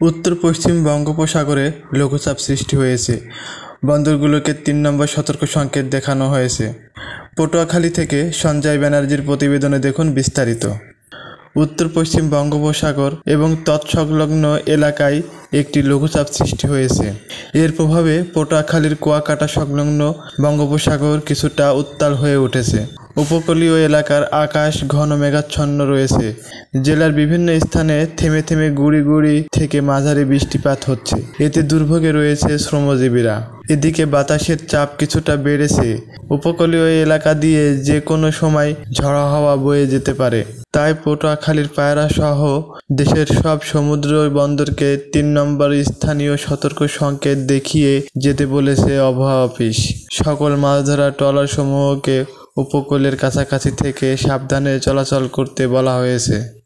উত্তর পশ্চিম বঙ্গোপসাগরে লঘুচাপ সৃষ্টি হয়েছে। বন্দরগুলোকে ৩ নম্বর সতর্ক সংকেত দেখানো হয়েছে। পটুয়াখালী থেকে সঞ্জয় ব্যানার্জির প্রতিবেদনে দেখুন বিস্তারিত। উত্তর পশ্চিম বঙ্গোপসাগর এবং তৎসংলগ্ন এলাকায় একটি লঘুচাপ সৃষ্টি হয়েছে। এর প্রভাবে পটুয়াখালীর কুয়াকাটা সংলগ্ন বঙ্গোপসাগর কিছুটা উত্তাল হয়ে উঠেছে। উপকূলীয় এলাকার আকাশ ঘন মেঘাচ্ছন্ন রয়েছে। জেলার বিভিন্ন স্থানে থেমে থেমে গুঁড়ি গুঁড়ি থেকে মাঝারি বৃষ্টিপাত হচ্ছে। এতে দুর্ভোগে রয়েছে শ্রমজীবীরা। এদিকে বাতাসের চাপ কিছুটা বেড়েছে। উপকূলীয় এলাকা দিয়ে যে কোনো সময় ঝড়ো হাওয়া বয়ে যেতে পারে। তাই পটুয়াখালীর পায়রা সহ দেশের সব সমুদ্র বন্দরকে ৩ নম্বর স্থানীয় সতর্ক সংকেত দেখিয়ে যেতে বলেছে আবহাওয়া অফিস। সকল মাছ ধরা ট্রলার সমূহকে উপকূলের কাছাকাছি থেকে সাবধানে চলাচল করতে বলা হয়েছে।